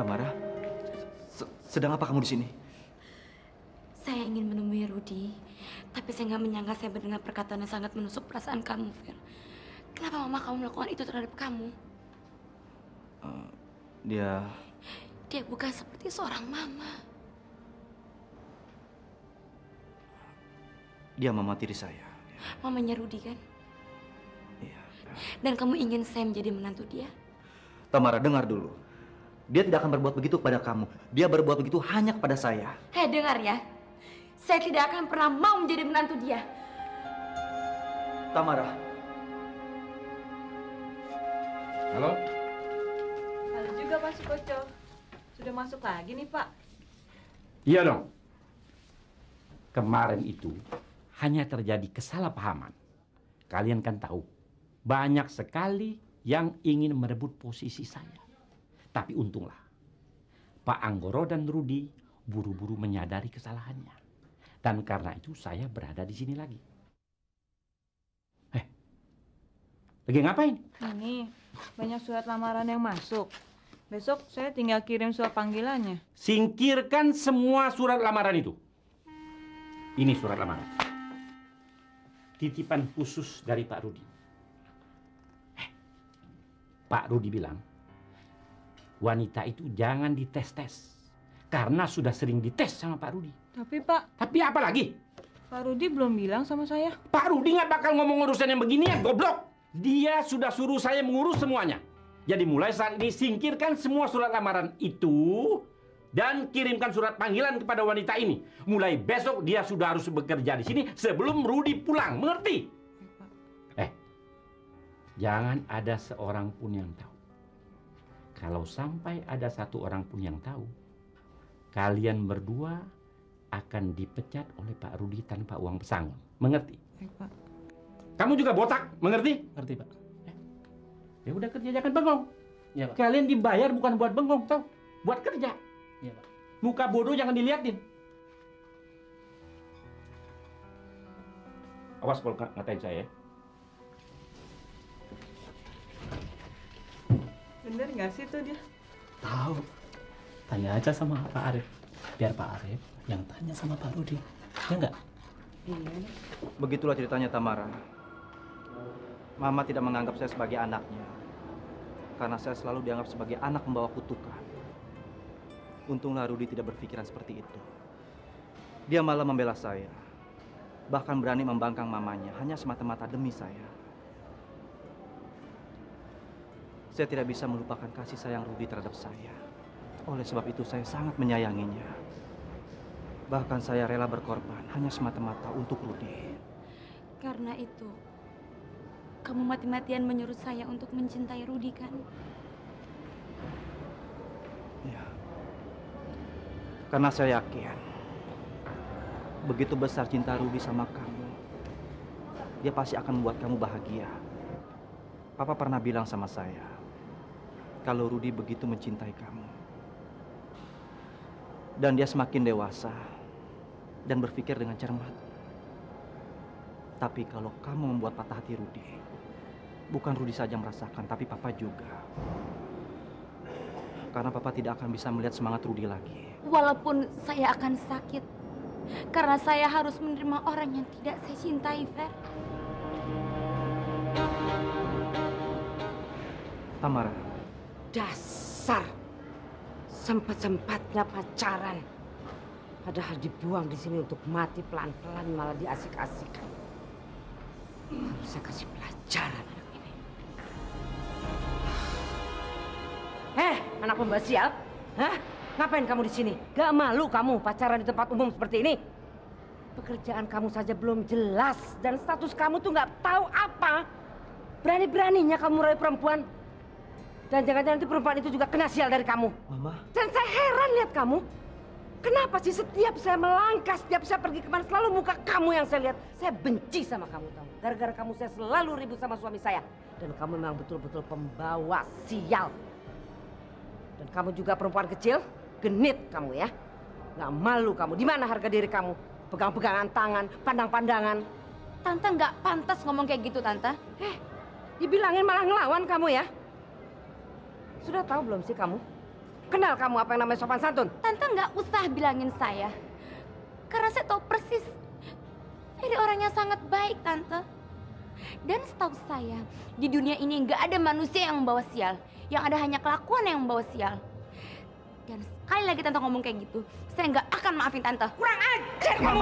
Tamara, sedang apa kamu di sini? Saya ingin menemui Rudy, tapi saya nggak menyangka saya mendengar perkataan yang sangat menusuk perasaan kamu, Fer. Kenapa mama kamu melakukan itu terhadap kamu? Dia bukan seperti seorang mama. Dia mama tiri saya. Mamanya Rudy kan? Iya. Dan kamu ingin saya menjadi menantu dia? Tamara, dengar dulu. Dia tidak akan berbuat begitu kepada kamu. Dia berbuat begitu hanya kepada saya. Hei, dengar ya. Saya tidak akan pernah mau menjadi menantu dia. Tamara. Halo? Halo juga Pak Sukoco. Sudah masuk lagi nih Pak. Iya dong. Kemarin itu hanya terjadi kesalahpahaman. Kalian kan tahu, banyak sekali yang ingin merebut posisi saya. Tapi untunglah, Pak Anggoro dan Rudy buru-buru menyadari kesalahannya. Dan karena itu saya berada di sini lagi. Lagi ngapain? Ini banyak surat lamaran yang masuk. Besok saya tinggal kirim surat panggilannya. Singkirkan semua surat lamaran itu. Ini surat lamaran. Titipan khusus dari Pak Rudy. Pak Rudy bilang, wanita itu jangan dites-tes. Karena sudah sering dites sama Pak Rudy. Tapi Pak... Tapi apa lagi? Pak Rudy belum bilang sama saya. Pak Rudy nggak bakal ngomong urusan yang beginian, goblok. Dia sudah suruh saya mengurus semuanya. Jadi mulai saat ini singkirkan semua surat lamaran itu dan kirimkan surat panggilan kepada wanita ini. Mulai besok dia sudah harus bekerja di sini sebelum Rudy pulang, mengerti? Jangan ada seorang pun yang tahu. Kalau sampai ada satu orang pun yang tahu, kalian berdua akan dipecat oleh Pak Rudy tanpa uang pesangon. Mengerti? Baik, Pak. Kamu juga botak, mengerti? Ngerti, Pak. Ya udah kerja, jangan bengong. Iya, Pak. Kalian dibayar bukan buat bengong, tau? Buat kerja. Iya, Pak. Muka bodoh jangan diliatin. Awas kalau ngatain saya. Bener nggak sih tuh dia? Tahu. Tanya aja sama Pak Arif. Biar Pak Arif yang tanya sama Pak Rudy. Ya enggak? Iya. Begitulah ceritanya Tamara. Mama tidak menganggap saya sebagai anaknya. Karena saya selalu dianggap sebagai anak membawa kutukan. Untunglah Rudy tidak berpikiran seperti itu. Dia malah membela saya. Bahkan berani membangkang mamanya hanya semata-mata demi saya. Saya tidak bisa melupakan kasih sayang Rudy terhadap saya. Oleh sebab itu saya sangat menyayanginya. Bahkan saya rela berkorban hanya semata-mata untuk Rudy. Karena itu, kamu mati-matian menyuruh saya untuk mencintai Rudy kan? Ya. Karena saya yakin begitu besar cinta Rudy sama kamu, dia pasti akan membuat kamu bahagia. Papa pernah bilang sama saya, kalau Rudy begitu mencintai kamu. Dan dia semakin dewasa dan berpikir dengan cermat. Tapi kalau kamu membuat patah hati Rudy, bukan Rudy saja merasakan, tapi Papa juga. Karena Papa tidak akan bisa melihat semangat Rudy lagi. Walaupun saya akan sakit, karena saya harus menerima orang yang tidak saya cintai, Fer. Tamara. Dasar sempat-sempatnya pacaran, padahal dibuang di sini untuk mati pelan-pelan malah diasik-asikan. Harus saya kasih pelajaran anak ini. Anak pembasial, hah? Ngapain kamu di sini? Gak malu kamu pacaran di tempat umum seperti ini? Pekerjaan kamu saja belum jelas dan status kamu tuh nggak tahu apa. Berani-beraninya kamu rayu perempuan. Dan jangan-jangan itu perempuan itu juga kena sial dari kamu. Mama. Dan saya heran lihat kamu. Kenapa sih setiap saya melangkah, setiap saya pergi kemana, selalu muka kamu yang saya lihat. Saya benci sama kamu, tahu. Gara-gara kamu saya selalu ribut sama suami saya. Dan kamu memang betul-betul pembawa sial. Dan kamu juga perempuan kecil, genit kamu ya. Nggak malu kamu. Di mana harga diri kamu? Pegang-pegangan tangan, pandang-pandangan. Tante nggak pantas ngomong kayak gitu, Tante. Dibilangin malah ngelawan kamu ya. Sudah tahu belum sih kamu? Kenal kamu apa yang namanya sopan santun? Tante nggak usah bilangin saya. Karena saya tahu persis. Ferry orangnya sangat baik, Tante. Dan setahu saya, di dunia ini nggak ada manusia yang membawa sial. Yang ada hanya kelakuan yang membawa sial. Dan sekali lagi Tante ngomong kayak gitu, saya nggak akan maafin Tante. Kurang ajar kamu!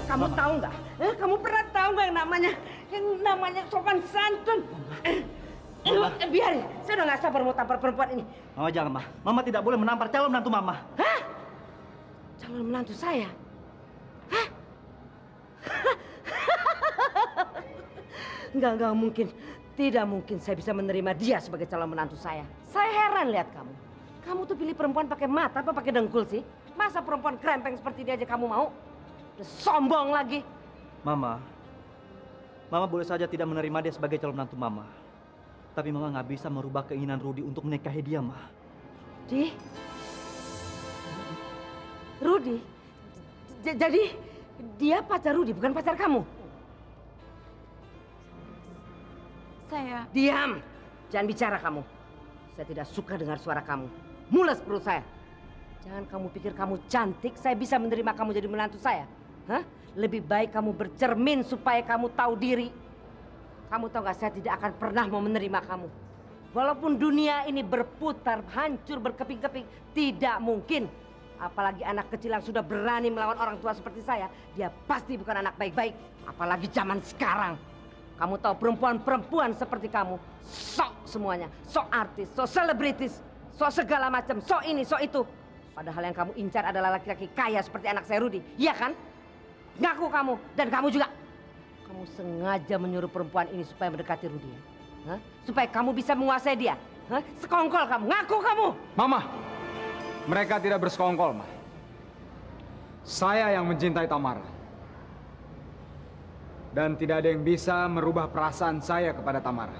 Kamu tahu nggak? Kamu pernah tahu nggak yang namanya sopan santun? Biarin, saya udah nggak sabar mau tampar perempuan ini. Mama jangan, Ma. Mama tidak boleh menampar calon menantu Mama. Hah? Calon menantu saya? Hah? Enggak mungkin. Tidak mungkin saya bisa menerima dia sebagai calon menantu saya. Saya heran lihat kamu. Kamu tuh pilih perempuan pakai mata apa pakai dengkul sih? Masa perempuan krempeng seperti dia aja kamu mau? Udah sombong lagi. Mama boleh saja tidak menerima dia sebagai calon menantu Mama. Tapi Mama nggak bisa merubah keinginan Rudy untuk menikahi dia, Ma. Rudy? Jadi dia pacar Rudy, bukan pacar kamu? Saya... Diam! Jangan bicara kamu. Saya tidak suka dengar suara kamu. Mules perut saya. Jangan kamu pikir kamu cantik, saya bisa menerima kamu jadi menantu saya. Hah? Lebih baik kamu bercermin supaya kamu tahu diri. Kamu tahu gak, saya tidak akan pernah mau menerima kamu. Walaupun dunia ini berputar, hancur, berkeping-keping, tidak mungkin. Apalagi anak kecil yang sudah berani melawan orang tua seperti saya, dia pasti bukan anak baik-baik. Apalagi zaman sekarang. Kamu tahu perempuan-perempuan seperti kamu, sok semuanya. Sok artis, sok selebritis, sok segala macam, sok ini, sok itu. Padahal yang kamu incar adalah laki-laki kaya seperti anak saya Rudy. Iya kan? Ngaku kamu, dan kamu juga. Kamu sengaja menyuruh perempuan ini supaya mendekati Rudy, ya? Hah? Supaya kamu bisa menguasai dia. Hah? Sekongkol kamu, ngaku kamu. Mama, mereka tidak bersekongkol, Ma. Saya yang mencintai Tamara. Dan tidak ada yang bisa merubah perasaan saya kepada Tamara.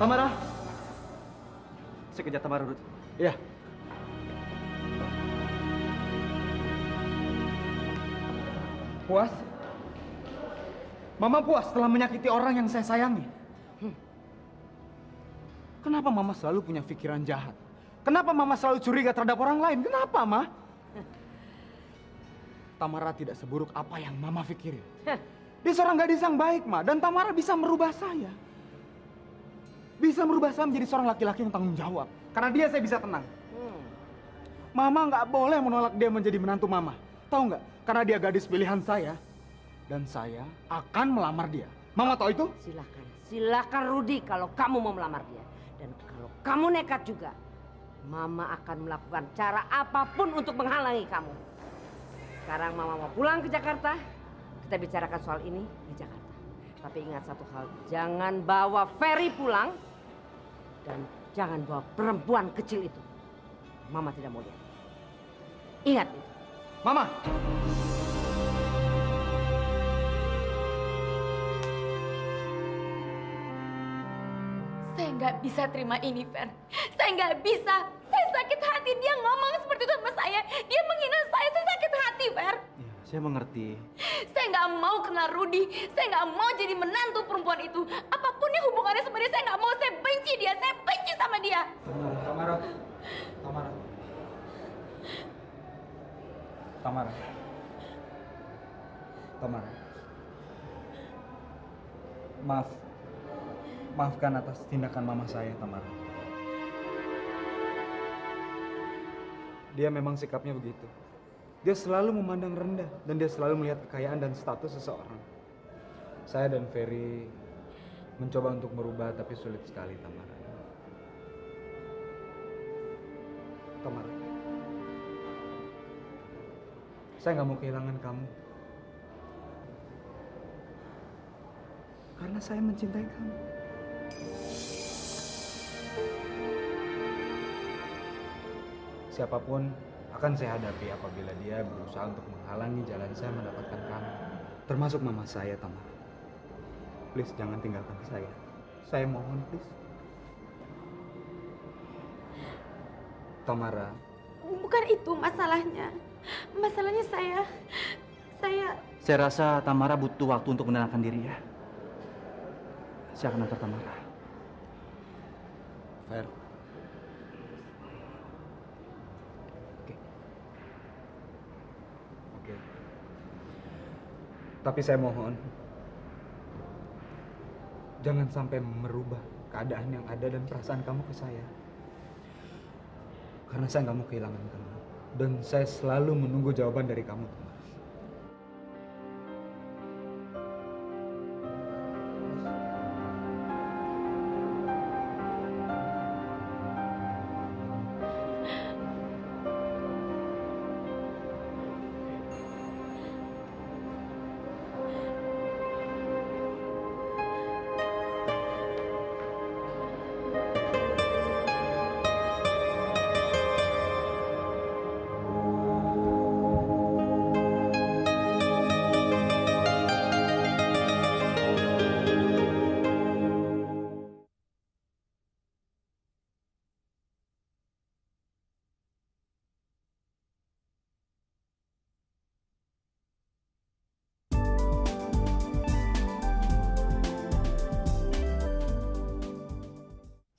Tamara! Saya kejar Tamara, Rudy. Iya. Puas? Mama puas setelah menyakiti orang yang saya sayangi. Kenapa Mama selalu punya pikiran jahat? Kenapa Mama selalu curiga terhadap orang lain? Kenapa, Ma? Tamara tidak seburuk apa yang Mama pikirin. Dia seorang gadis yang baik, Ma. Dan Tamara bisa merubah saya. Bisa merubah saya menjadi seorang laki-laki yang tanggung jawab. Karena dia saya bisa tenang. Mama nggak boleh menolak dia menjadi menantu Mama. Tahu nggak? Karena dia gadis pilihan saya. Dan saya akan melamar dia. Mama tahu itu? Silakan, silakan Rudy kalau kamu mau melamar dia. Dan kalau kamu nekat juga, Mama akan melakukan cara apapun untuk menghalangi kamu. Sekarang Mama mau pulang ke Jakarta. Kita bicarakan soal ini di Jakarta. Tapi ingat satu hal, jangan bawa Ferry pulang. Dan jangan bawa perempuan kecil itu. Mama tidak mau lihat. Ingat itu. Mama! Saya nggak bisa terima ini, Fer. Saya nggak bisa. Saya sakit hati. Dia ngomong seperti itu sama saya. Dia menghina saya. Saya sakit hati, Fer. Ya, saya mengerti. Saya nggak mau kenal Rudy. Saya nggak mau jadi menantu perempuan itu. Apapun yang hubungannya sama dia, saya nggak mau. Saya benci dia. Saya benci sama dia. Tamara. Tamara. Tamara. Tamara. Maaf. Maafkan atas tindakan mama saya, Tamara. Dia memang sikapnya begitu. Dia selalu memandang rendah dan dia selalu melihat kekayaan dan status seseorang. Saya dan Ferry mencoba untuk merubah tapi sulit sekali, Tamara. Tamara. Saya nggak mau kehilangan kamu. Karena saya mencintai kamu. Siapapun akan saya hadapi apabila dia berusaha untuk menghalangi jalan saya mendapatkan kamu. Termasuk mama saya, Tamara. Please jangan tinggalkan saya. Saya mohon, please. Tamara. Bukan itu masalahnya. Masalahnya saya... Saya rasa Tamara butuh waktu untuk menenangkan diri, ya. Saya akan antar Tamara. Fer. Oke. Oke. Tapi saya mohon, jangan sampai merubah keadaan yang ada dan perasaan kamu ke saya. Karena saya nggak mau kehilangan kamu. Dan saya selalu menunggu jawaban dari kamu, Thomas.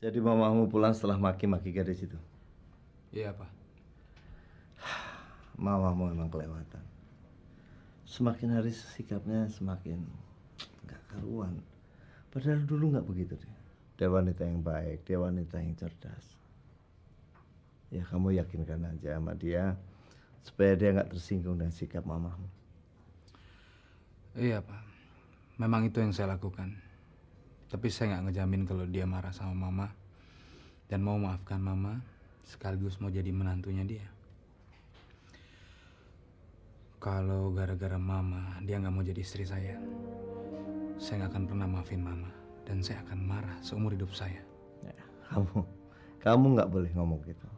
Jadi mamamu pulang setelah maki-maki gadis itu? Iya, Pak. Mamamu emang kelewatan. Semakin hari sikapnya semakin nggak karuan. Padahal dulu nggak begitu dia. Dia wanita yang baik, dia wanita yang cerdas. Ya kamu yakinkan aja sama dia supaya dia nggak tersinggung dengan sikap mamamu. Iya, Pak. Memang itu yang saya lakukan. Tapi saya nggak ngejamin kalau dia marah sama Mama dan mau maafkan Mama sekaligus mau jadi menantunya dia. Kalau gara-gara Mama dia nggak mau jadi istri saya nggak akan pernah maafin Mama dan saya akan marah seumur hidup saya. Ya, kamu nggak boleh ngomong gitu.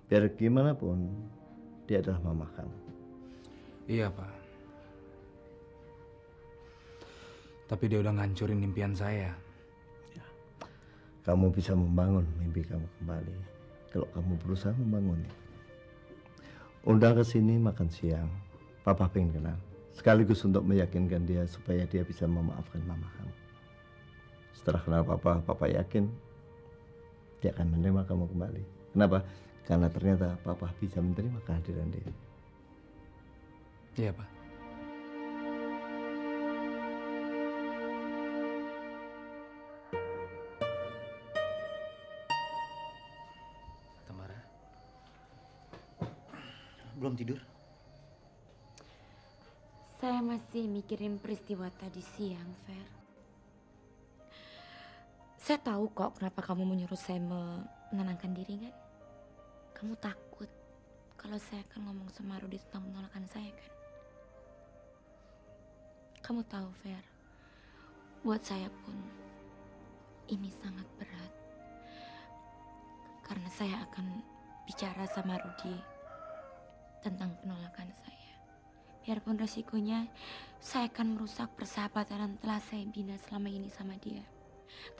Biar gimana pun dia adalah mama kamu. Iya, Pak. Tapi dia udah ngancurin impian saya. Kamu bisa membangun mimpi kamu kembali kalau kamu berusaha membangunnya. Undang ke sini makan siang. Papa pengen kenal. Sekaligus untuk meyakinkan dia supaya dia bisa memaafkan mama kamu. Setelah kenal Papa yakin dia akan menerima kamu kembali. Kenapa? Karena ternyata Papa bisa menerima kehadiran dia. Iya, Pak. Belum tidur? Saya masih mikirin peristiwa tadi siang, Fer. Saya tahu kok kenapa kamu menyuruh saya menenangkan diri, kan? Kamu takut kalau saya akan ngomong sama Rudi tentang penolakan saya, kan? Kamu tahu, Fer, buat saya pun ini sangat berat. Karena saya akan bicara sama Rudi tentang penolakan saya. Biarpun resikonya saya akan merusak persahabatan yang telah saya bina selama ini sama dia.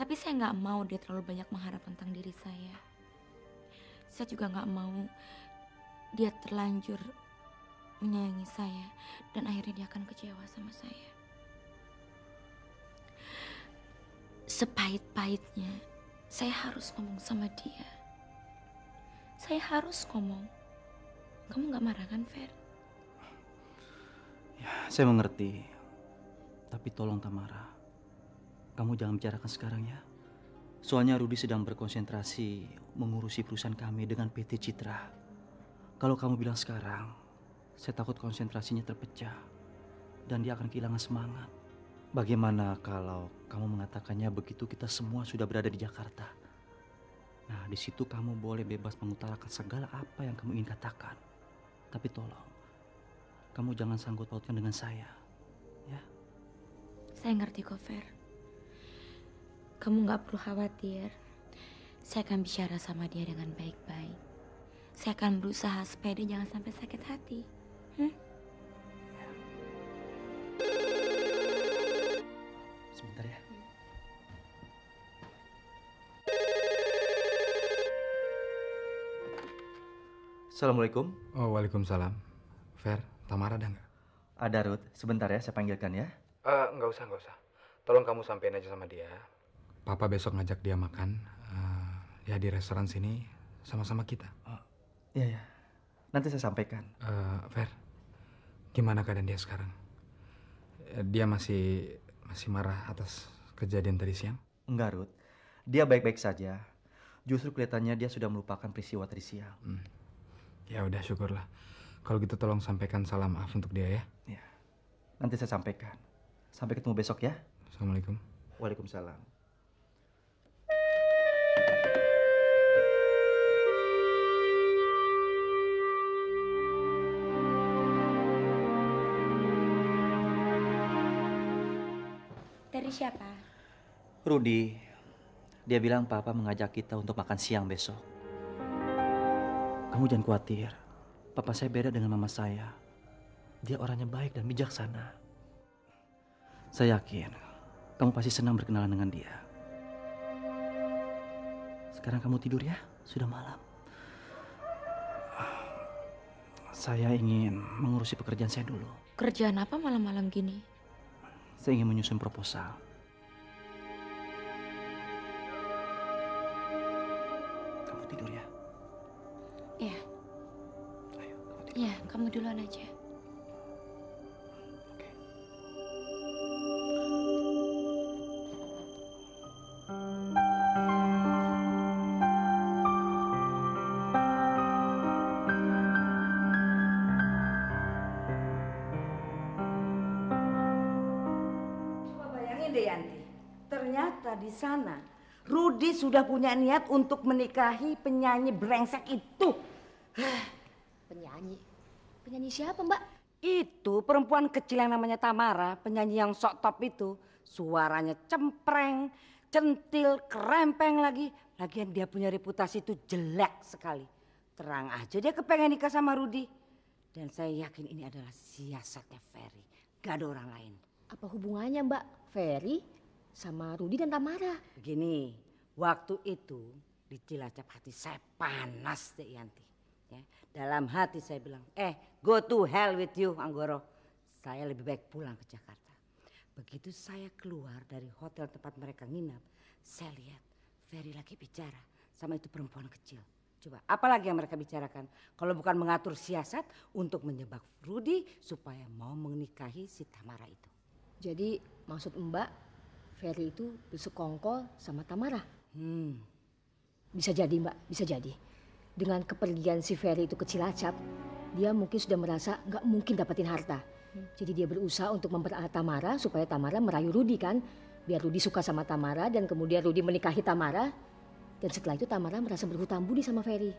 Tapi saya nggak mau dia terlalu banyak mengharap tentang diri saya. Saya juga nggak mau dia terlanjur menyayangi saya dan akhirnya dia akan kecewa sama saya. Sepahit-pahitnya saya harus ngomong sama dia. Saya harus ngomong. Kamu nggak marah kan, Fer? Ya, saya mengerti. Tapi tolong Tamara, kamu jangan bicarakan sekarang ya. Soalnya Rudi sedang berkonsentrasi mengurusi perusahaan kami dengan PT Citra. Kalau kamu bilang sekarang, saya takut konsentrasinya terpecah dan dia akan kehilangan semangat. Bagaimana kalau kamu mengatakannya begitu kita semua sudah berada di Jakarta? Nah, di situ kamu boleh bebas mengutarakan segala apa yang kamu ingin katakan. Tapi tolong, kamu jangan sangkut pautkan dengan saya, ya? Saya ngerti kok, Fer. Kamu nggak perlu khawatir. Saya akan bicara sama dia dengan baik-baik. Saya akan berusaha supaya dia jangan sampai sakit hati. Sebentar ya. Assalamualaikum. Oh, waalaikumsalam. Fer, Tamara ada nggak? Ada, Ruth. Sebentar ya, saya panggilkan ya. Nggak usah. Tolong kamu sampein aja sama dia. Papa besok ngajak dia makan. ya di restoran sini sama-sama kita. Iya, ya. Nanti saya sampaikan. Fer, gimana keadaan dia sekarang? Dia masih marah atas kejadian tadi siang? Enggak, Ruth. Dia baik-baik saja. Justru kelihatannya dia sudah melupakan peristiwa tadi siang. Ya udah, syukurlah. Kalau gitu tolong sampaikan salam maaf untuk dia ya. Ya. Nanti saya sampaikan. Sampai ketemu besok ya. Assalamualaikum. Waalaikumsalam. Dari siapa? Rudy, dia bilang papa mengajak kita untuk makan siang besok. Kamu jangan khawatir. Papa saya beda dengan mama saya. Dia orangnya baik dan bijaksana. Saya yakin kamu pasti senang berkenalan dengan dia. Sekarang kamu tidur ya, sudah malam. Saya ingin mengurusi pekerjaan saya dulu. Kerjaan apa malam-malam gini? Saya ingin menyusun proposal. Kamu tidur ya? Iya. Ayo, kamu tidur. Iya, kamu duluan aja. Oke. Coba bayangin deh Yanti, ternyata di sana Rudy sudah punya niat untuk menikahi penyanyi brengsek itu. Penyanyi? Penyanyi siapa, Mbak? Itu perempuan kecil yang namanya Tamara, penyanyi yang sok top itu. Suaranya cempreng, centil, kerempeng lagi. Lagian dia punya reputasi itu jelek sekali. Terang aja dia kepengen nikah sama Rudy. Dan saya yakin ini adalah siasatnya Ferry. Gak ada orang lain. Apa hubungannya Mbak Ferry sama Rudy dan Tamara? Begini, waktu itu di Cilacap hati saya panas deh Yanti. Ya, dalam hati saya bilang, go to hell with you Anggoro. Saya lebih baik pulang ke Jakarta. Begitu saya keluar dari hotel tempat mereka nginap, saya lihat Ferry lagi bicara sama itu perempuan kecil. Coba, apalagi yang mereka bicarakan? Kalau bukan mengatur siasat untuk menyebab Rudy supaya mau menikahi si Tamara itu. Jadi maksud Mbak, Ferry itu bersekongkol sama Tamara? Bisa jadi Mbak, bisa jadi. Dengan kepergian si Ferry itu ke Cilacap, dia mungkin sudah merasa nggak mungkin dapetin harta. Jadi dia berusaha untuk memperalat Tamara supaya Tamara merayu Rudy kan. Biar Rudy suka sama Tamara dan kemudian Rudy menikahi Tamara. Dan setelah itu Tamara merasa berhutang budi sama Ferry.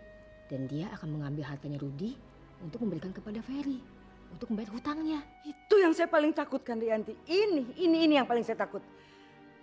Dan dia akan mengambil hartanya Rudy untuk memberikan kepada Ferry. Untuk membayar hutangnya. Itu yang saya paling takutkan Yanti. Ini yang paling saya takut.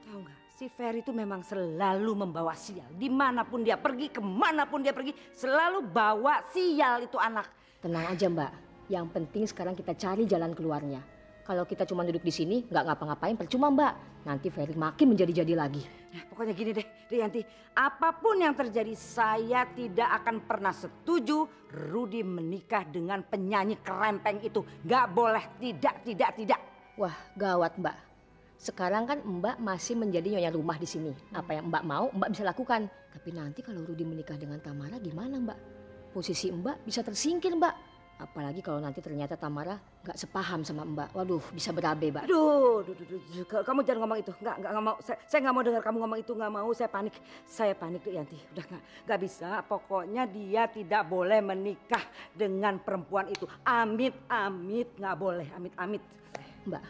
Tahu nggak? Si Ferry itu memang selalu membawa sial. Dimanapun dia pergi, kemanapun dia pergi, selalu bawa sial itu anak. Tenang aja Mbak. Yang penting sekarang kita cari jalan keluarnya. Kalau kita cuma duduk di sini, nggak ngapa-ngapain, percuma Mbak. Nanti Ferry makin menjadi-jadi lagi. Nah, pokoknya gini deh Yanti. Apapun yang terjadi, saya tidak akan pernah setuju Rudy menikah dengan penyanyi kerempeng itu. Nggak boleh, tidak. Wah, gawat Mbak. Sekarang kan Mbak masih menjadi nyonya rumah di sini. Apa yang Mbak mau, Mbak bisa lakukan. Tapi nanti kalau Rudy menikah dengan Tamara gimana Mbak? Posisi Mbak bisa tersingkir Mbak. Apalagi kalau nanti ternyata Tamara nggak sepaham sama Mbak. Waduh, bisa berabe Mbak. Aduh, kamu jangan ngomong itu. Nggak mau. Saya nggak mau dengar kamu ngomong itu. Nggak mau. Saya panik tuh Yanti. Udah nggak bisa. Pokoknya dia tidak boleh menikah dengan perempuan itu. Amit, nggak boleh. Amit. Mbak,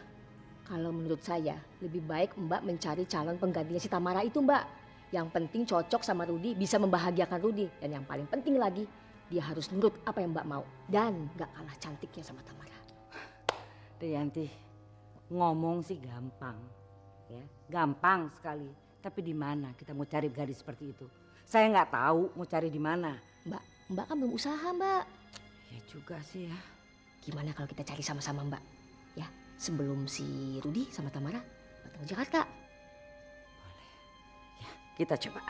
kalau menurut saya lebih baik Mbak mencari calon penggantinya si Tamara itu Mbak. Yang penting cocok sama Rudy, bisa membahagiakan Rudy. Dan yang paling penting lagi, dia harus nurut apa yang Mbak mau. Dan gak kalah cantiknya sama Tamara. Yanti, ngomong sih gampang. Ya, gampang sekali. Tapi di mana kita mau cari gadis seperti itu? Saya nggak tahu mau cari di mana. Mbak kan belum usaha Mbak. Ya juga sih ya. Gimana kalau kita cari sama-sama Mbak? Ya, sebelum si Rudy sama Tamara datang ke Jakarta. Boleh. Ya, kita coba.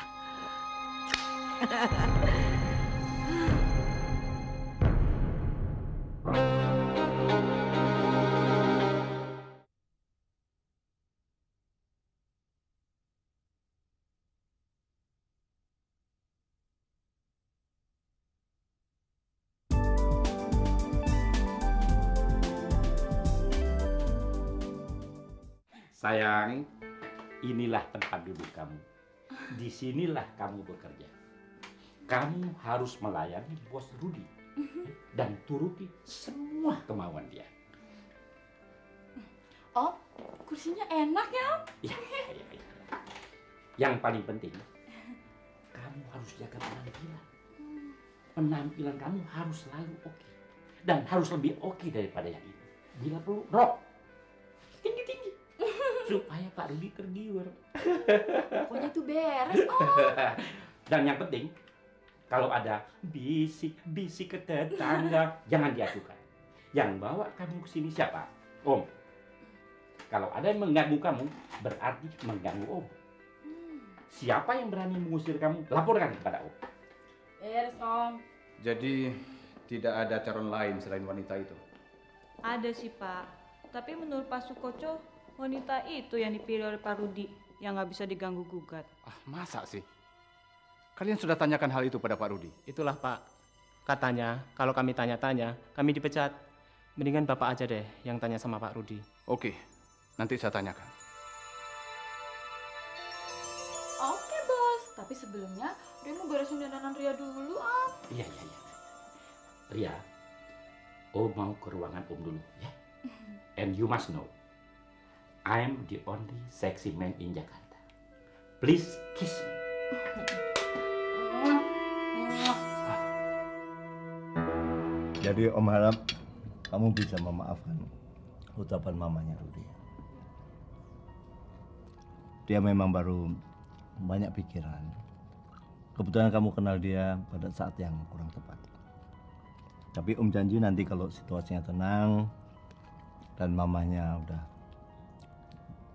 Sayang, inilah tempat duduk kamu. Disinilah kamu bekerja. Kamu harus melayani bos Rudi dan turuti semua kemauan dia. Om, kursinya enak ya, Om? Ya. Yang paling penting, kamu harus jaga penampilan. Penampilan kamu harus selalu oke. Dan harus lebih oke daripada yang ini. Bila perlu, rok. Tinggi-tinggi. Supaya Pak Rudi tergiur. Pokoknya itu beres, Om. Dan yang penting, kalau ada bisik-bisik ke tetangga, jangan diajukan. Yang bawa kamu ke sini siapa? Om. Kalau ada yang mengganggu kamu, berarti mengganggu Om. Siapa yang berani mengusir kamu, laporkan kepada Om. Beres, Om. Jadi tidak ada calon lain selain wanita itu? Ada sih, Pak. Tapi menurut Pak Sukoco, wanita itu yang dipilih oleh Pak Rudi yang nggak bisa diganggu gugat. Masa sih? Kalian sudah tanyakan hal itu pada Pak Rudi? Itulah Pak. Katanya kalau kami tanya-tanya, kami dipecat. Mendingan Bapak aja deh yang tanya sama Pak Rudi. Oke, nanti saya tanyakan. Oke, Bos. Tapi sebelumnya, dia mau beresin dandanan Ria dulu, Om. Iya. Ria, Om mau ke ruangan Om dulu, ya. And you must know, I'm the only sexy man in Jakarta. Please kiss me. Jadi Om harap kamu bisa memaafkan ucapan mamanya Rudi. Dia memang baru banyak pikiran. Kebetulan kamu kenal dia pada saat yang kurang tepat. Tapi Om janji nanti kalau situasinya tenang dan mamanya udah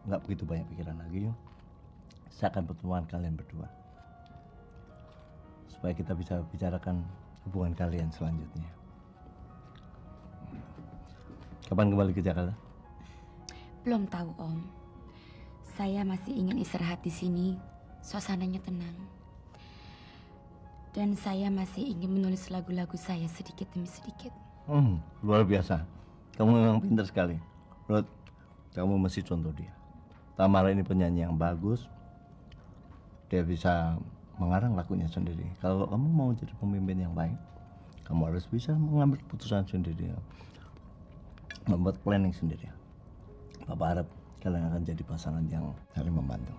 nggak begitu banyak pikiran lagi, saya akan pertemuan kalian berdua supaya kita bisa bicarakan hubungan kalian selanjutnya. Kapan kembali ke Jakarta? Belum tahu, Om. Saya masih ingin istirahat di sini. Suasananya tenang. Dan saya masih ingin menulis lagu-lagu saya sedikit demi sedikit. Luar biasa. Kamu memang pintar sekali. Ruth, kamu mesti contoh dia. Tamara ini penyanyi yang bagus. Dia bisa mengarang lagunya sendiri. Kalau kamu mau jadi pemimpin yang baik, kamu harus bisa mengambil keputusan sendiri. Membuat planning sendiri. Papa harap kalian akan jadi pasangan yang saling membantu.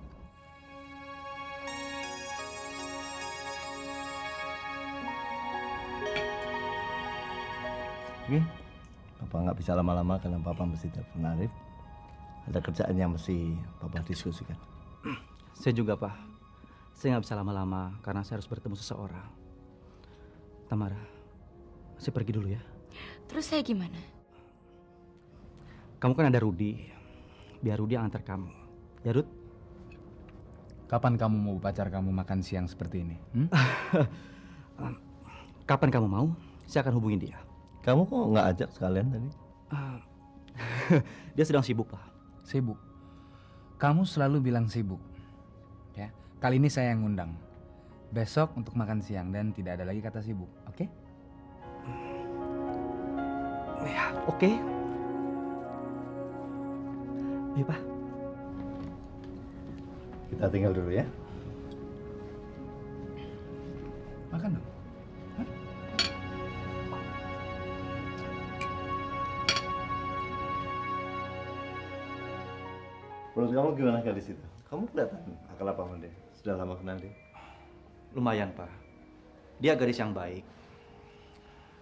Oke, Papa nggak bisa lama-lama karena Papa mesti telepon Arif. Ada kerjaan yang mesti Papa diskusikan. Saya juga, Pak. Saya nggak bisa lama-lama karena saya harus bertemu seseorang. Tamara, saya pergi dulu ya. Terus saya gimana? Kamu kan ada Rudi. Biar Rudi yang antar kamu. Ya, Rud? Kapan kamu mau pacar kamu makan siang seperti ini? Kapan kamu mau, saya akan hubungin dia. Kamu kok nggak ajak sekalian tadi? Dia sedang sibuk, Pak. Sibuk? Kamu selalu bilang sibuk. Ya, kali ini saya yang ngundang. Besok untuk makan siang dan tidak ada lagi kata sibuk, oke? Ya, oke. Ayo, Pak. Kita tinggal dulu ya. Makan dong. Menurut kamu gimana gadis itu? Kamu kelihatan akal apa sama dia? Sudah lama kenal dia? Lumayan, Pak. Dia gadis yang baik.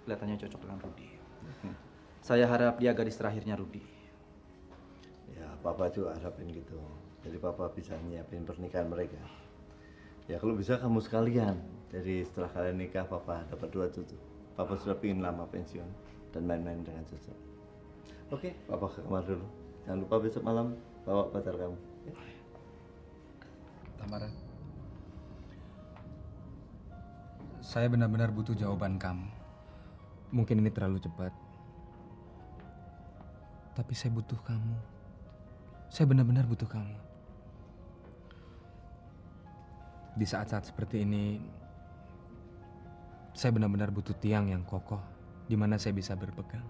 Kelihatannya cocok dengan Rudi. Saya harap dia gadis terakhirnya Rudi. Ya, Papa juga harapin gitu. Jadi Papa bisa nyiapin pernikahan mereka. Ya kalau bisa kamu sekalian. Jadi setelah kalian nikah, Papa dapat 2 cucu. Papa sudah pingin lama pensiun dan main-main dengan cucu. Oke, Papa ke kamar dulu. Jangan lupa besok malam bawa pacar kamu. Ya? Tamara, saya benar-benar butuh jawaban kamu. Mungkin ini terlalu cepat. Tapi saya butuh kamu. Saya benar-benar butuh kamu. Di saat-saat seperti ini, saya benar-benar butuh tiang yang kokoh di mana saya bisa berpegang.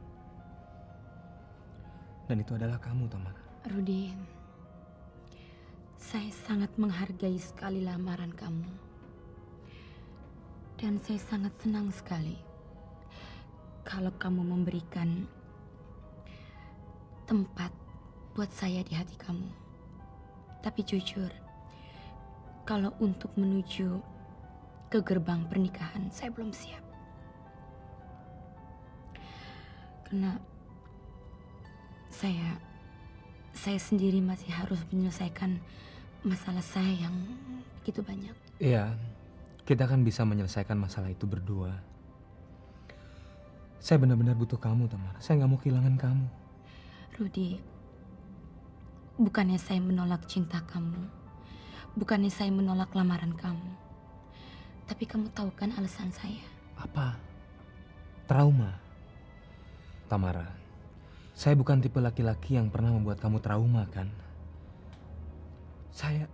Dan itu adalah kamu, Tamara. Rudi, sangat menghargai sekali lamaran kamu. Dan saya sangat senang sekali kalau kamu memberikan tempat buat saya di hati kamu. Tapi jujur, kalau untuk menuju ke gerbang pernikahan, saya belum siap. Karena saya sendiri masih harus menyelesaikan masalah saya yang begitu banyak. Iya, kita kan bisa menyelesaikan masalah itu berdua. Saya benar-benar butuh kamu, Tamara. Saya nggak mau kehilangan kamu. Rudi, bukannya saya menolak cinta kamu, bukannya saya menolak lamaran kamu, tapi kamu tahu kan alasan saya? Apa? Trauma. Tamara, saya bukan tipe laki-laki yang pernah membuat kamu trauma, kan?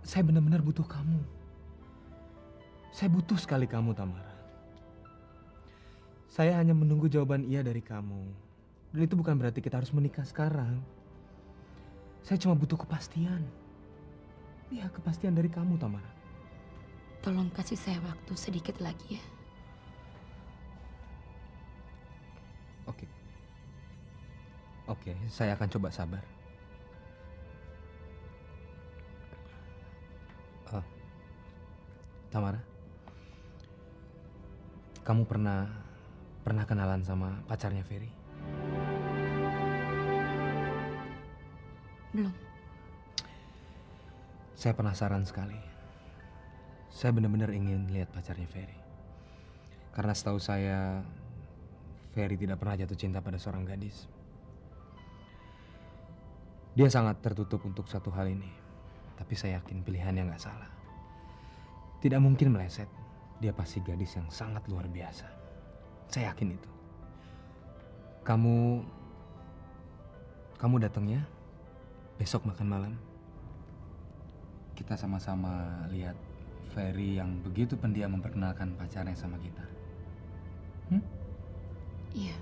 Saya benar-benar butuh kamu. Saya butuh sekali kamu, Tamara. Saya hanya menunggu jawaban iya dari kamu. Dan itu bukan berarti kita harus menikah sekarang. Saya cuma butuh kepastian. Iya, kepastian dari kamu, Tamara. Tolong kasih saya waktu sedikit lagi ya. Oke, saya akan coba sabar. Tamara, kamu pernah kenalan sama pacarnya Ferry? Belum. Saya penasaran sekali. Saya benar-benar ingin lihat pacarnya Ferry. Karena setahu saya, Ferry tidak pernah jatuh cinta pada seorang gadis. Dia sangat tertutup untuk satu hal ini. Tapi saya yakin pilihannya nggak salah. Tidak mungkin meleset. Dia pasti gadis yang sangat luar biasa. Saya yakin itu. Kamu datang ya? Besok makan malam. Kita sama-sama lihat Ferry yang begitu pendiam memperkenalkan pacarnya sama kita. Iya.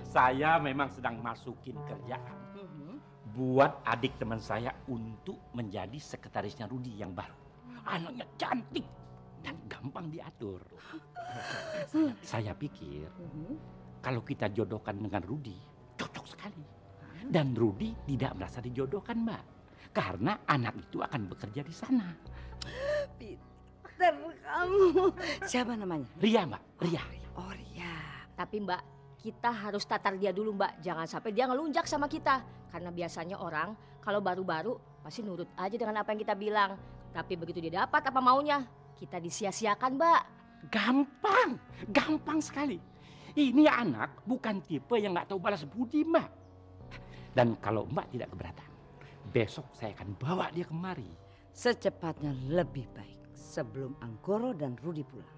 Saya memang sedang masukin kerjaan buat adik teman saya untuk menjadi sekretarisnya Rudi yang baru. Anaknya cantik dan gampang diatur. Saya pikir kalau kita jodohkan dengan Rudi, cocok sekali. Dan Rudi tidak merasa dijodohkan, Mbak. Karena anak itu akan bekerja di sana. Pinter kamu. Siapa namanya? Ria, Mbak. Ria. Oh, Ria. Tapi Mbak, kita harus tatar dia dulu Mbak. Jangan sampai dia ngelunjak sama kita. Karena biasanya orang kalau baru-baru pasti nurut aja dengan apa yang kita bilang. Tapi begitu dia dapat apa maunya, kita disia-siakan Mbak. Gampang sekali. Ini anak bukan tipe yang nggak tahu balas budi, Mbak. Dan kalau Mbak tidak keberatan, besok saya akan bawa dia kemari. Secepatnya lebih baik sebelum Anggoro dan Rudi pulang.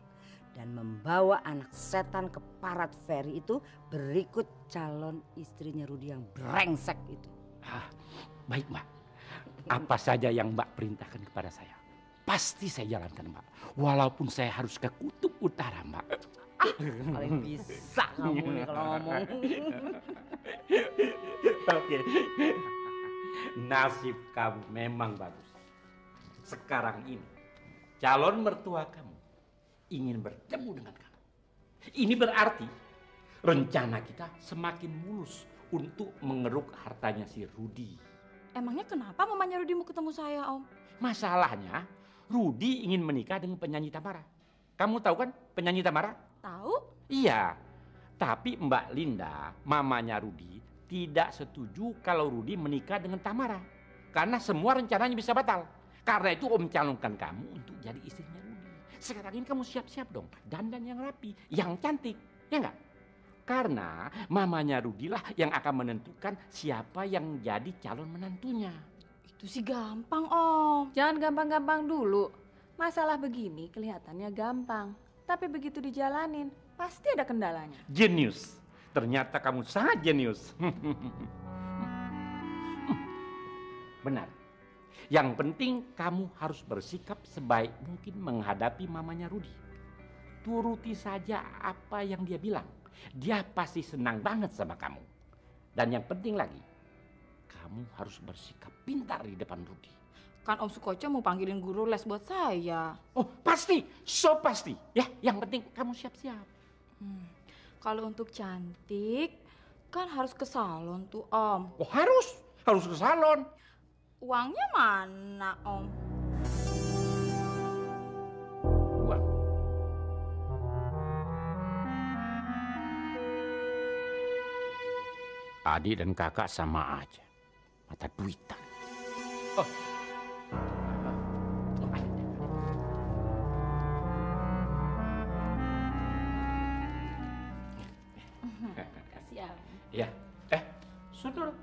Dan membawa anak setan keparat Ferry itu berikut calon istrinya Rudi yang brengsek itu. Baik, Mbak. Apa saja yang Mbak perintahkan kepada saya, pasti saya jalankan, Mbak. Walaupun saya harus ke Kutub Utara, Mbak. Paling bisa kamu nih kalau ngomong. Oke. Nasib kamu memang bagus. Sekarang ini calon mertua kamu ingin bertemu dengan kamu. Ini berarti rencana kita semakin mulus untuk mengeruk hartanya si Rudi. Emangnya kenapa mamanya Rudi mau ketemu saya, Om? Masalahnya Rudi ingin menikah dengan penyanyi Tamara. Kamu tahu kan penyanyi Tamara? Tahu? Iya. Tapi Mbak Linda, mamanya Rudi, tidak setuju kalau Rudi menikah dengan Tamara. Karena semua rencananya bisa batal. Karena itu Om calonkan kamu untuk jadi istrinya Rudi. Sekarang ini kamu siap-siap dong, dandan yang rapi, yang cantik, ya enggak? Karena mamanya Rudi lah yang akan menentukan siapa yang jadi calon menantunya. Itu sih gampang, Om. Jangan gampang-gampang dulu. Masalah begini kelihatannya gampang, tapi begitu dijalanin pasti ada kendalanya. Jenius. Ternyata kamu sangat jenius. Benar. Yang penting kamu harus bersikap sebaik mungkin menghadapi mamanya Rudi. Turuti saja apa yang dia bilang. Dia pasti senang banget sama kamu. Dan yang penting lagi, kamu harus bersikap pintar di depan Rudi. Kan Om Sukoco mau panggilin guru les buat saya. Oh pasti, so pasti. Ya, yang penting kamu siap-siap. Kalau untuk cantik, kan harus ke salon tuh Om. Oh harus ke salon. Uangnya mana Om? Uang. Adik dan kakak sama aja. Mata duitan. Oh. Siap. Ya. Sudah.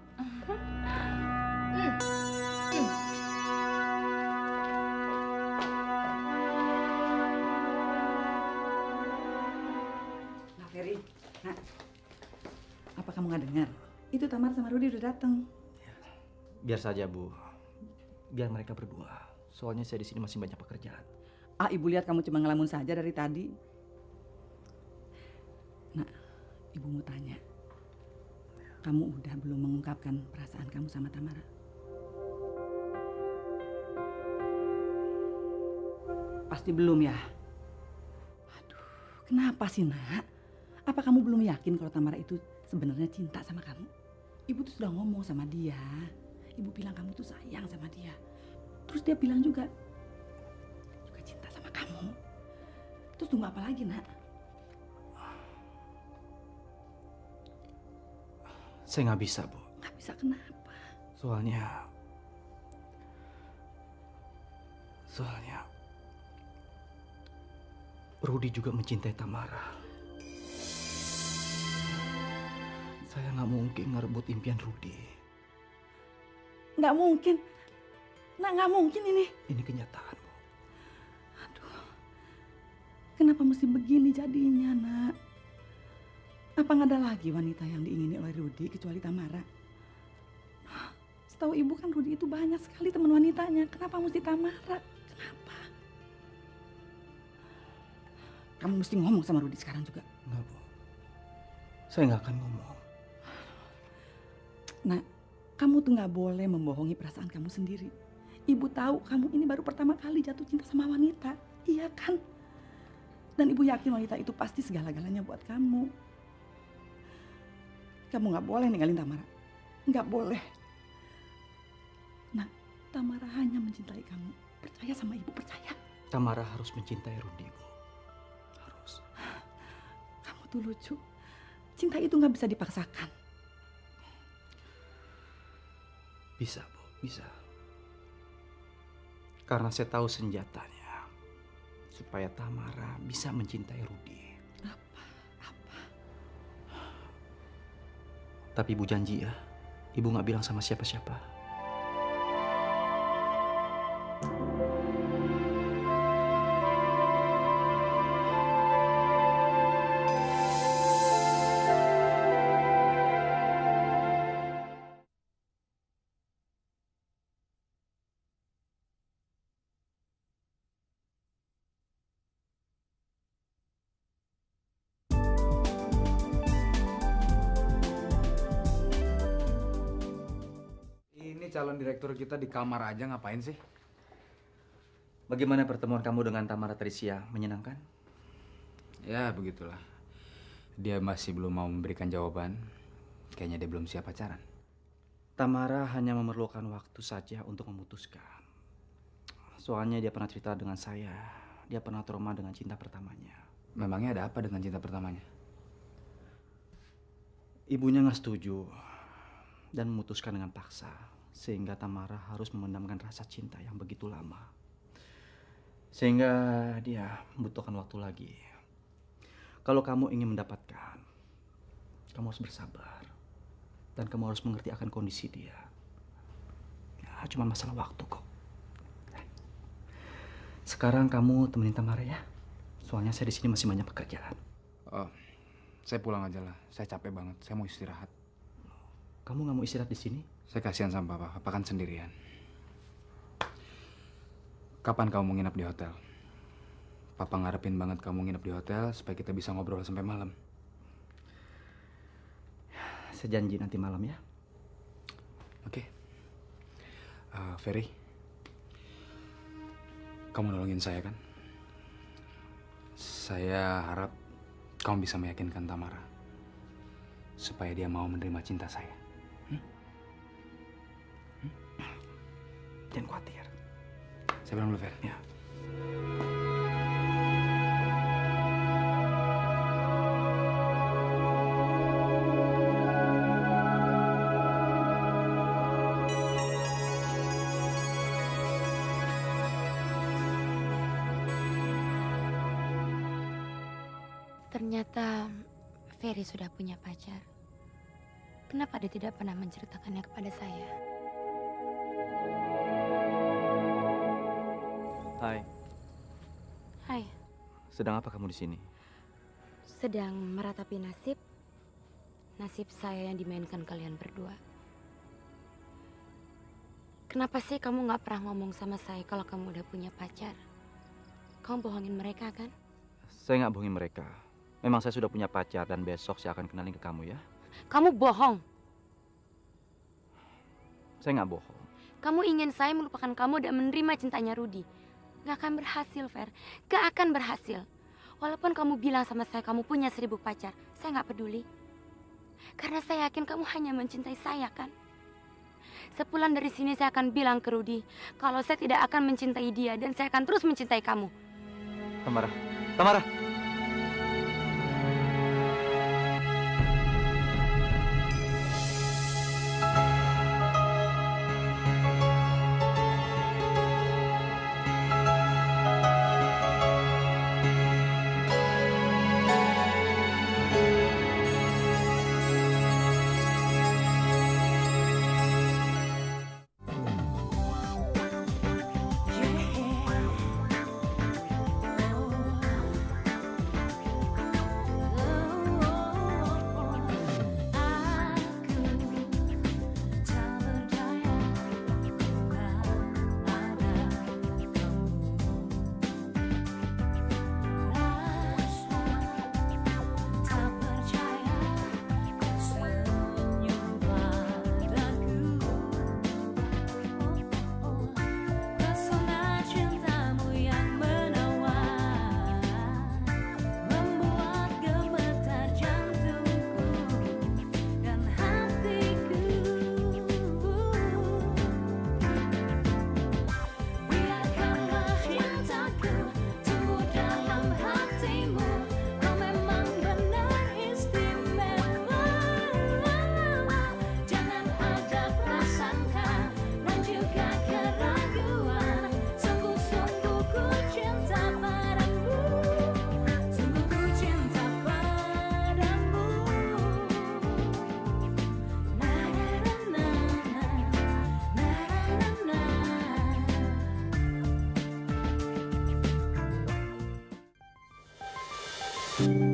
Nah, Ferry, nah, apa kamu nggak dengar? Itu Tamar sama Rudi udah datang. Biar saja, Bu. Biar mereka berdua. Soalnya saya di sini masih banyak pekerjaan. Ah, ibu lihat kamu cuma ngelamun saja dari tadi. Nah, ibu mau tanya. Kamu udah belum mengungkapkan perasaan kamu sama Tamara? Pasti belum ya? Aduh, kenapa sih, Nak? Apa kamu belum yakin kalau Tamara itu sebenarnya cinta sama kamu? Ibu tuh sudah ngomong sama dia. Ibu bilang kamu tuh sayang sama dia. Terus dia bilang juga cinta sama kamu. Terus tunggu apa lagi, Nak? Saya nggak bisa, Bu. Nggak bisa kenapa? Soalnya Rudi juga mencintai Tamara. Saya nggak mungkin ngerebut impian Rudi. Nggak mungkin. Nah, nggak mungkin ini. Ini kenyataan, Bu. Aduh, kenapa mesti begini jadinya, Nak? Apa nggak ada lagi wanita yang diingini oleh Rudi kecuali Tamara? Setahu ibu kan Rudi itu banyak sekali teman wanitanya. Kenapa mesti Tamara? Kenapa? Kamu mesti ngomong sama Rudi sekarang juga. Enggak, Bu. Saya nggak akan ngomong. Nah, kamu tuh nggak boleh membohongi perasaan kamu sendiri. Ibu tahu kamu ini baru pertama kali jatuh cinta sama wanita. Iya kan? Dan ibu yakin wanita itu pasti segala-galanya buat kamu. Kamu nggak boleh ninggalin Tamara. Nggak boleh. Nah, Tamara hanya mencintai kamu. Percaya sama ibu, percaya. Tamara harus mencintai Rudi, Bu. Harus. Kamu tuh lucu. Cinta itu nggak bisa dipaksakan. Bisa, Bu. Bisa. Karena saya tahu senjatanya. Supaya Tamara bisa mencintai Rudi. Tapi Ibu janji ya, Ibu nggak bilang sama siapa-siapa. Calon direktur kita di kamar aja ngapain sih? Bagaimana pertemuan kamu dengan Tamara tadi siang? Menyenangkan? Ya begitulah. Dia masih belum mau memberikan jawaban. Kayaknya dia belum siap pacaran. Tamara hanya memerlukan waktu saja untuk memutuskan. Soalnya dia pernah cerita dengan saya. Dia pernah trauma dengan cinta pertamanya. Memangnya ada apa dengan cinta pertamanya? Ibunya nggak setuju dan memutuskan dengan paksa. Sehingga Tamara harus memendamkan rasa cinta yang begitu lama. Sehingga dia membutuhkan waktu lagi. Kalau kamu ingin mendapatkan, kamu harus bersabar. Dan kamu harus mengerti akan kondisi dia. Ya, cuma masalah waktu kok. Sekarang kamu temenin Tamara ya. Soalnya saya di sini masih banyak pekerjaan. Oh, saya pulang aja lah. Saya capek banget. Saya mau istirahat. Kamu nggak mau istirahat di sini? Saya kasihan sama Papa. Papa kan sendirian. Kapan kamu mau nginep di hotel? Papa ngarepin banget kamu nginep di hotel supaya kita bisa ngobrol sampai malam. Saya janji nanti malam ya. Oke. Ferry, kamu nolongin saya kan? Saya harap kamu bisa meyakinkan Tamara supaya dia mau menerima cinta saya. Jangan khawatir. Saya bilang dulu, Fer. Ya. Ternyata Ferry sudah punya pacar. Kenapa dia tidak pernah menceritakannya kepada saya? Hai. Hai, Sedang apa kamu di sini? sedang meratapi nasib. Nasib saya yang dimainkan kalian berdua. Kenapa sih kamu nggak pernah ngomong sama saya kalau kamu udah punya pacar? Kamu bohongin mereka kan? Saya nggak bohongin mereka. Memang saya sudah punya pacar dan besok saya akan kenalin ke kamu ya. Kamu bohong. Saya nggak bohong. Kamu ingin saya melupakan kamu dan menerima cintanya Rudy. Gak akan berhasil, Fer. Gak akan berhasil. Walaupun kamu bilang sama saya kamu punya 1000 pacar, saya nggak peduli. Karena saya yakin kamu hanya mencintai saya, kan? Sepulang dari sini saya akan bilang ke Rudy kalau saya tidak akan mencintai dia dan saya akan terus mencintai kamu. Tamara, Tamara. Thank you.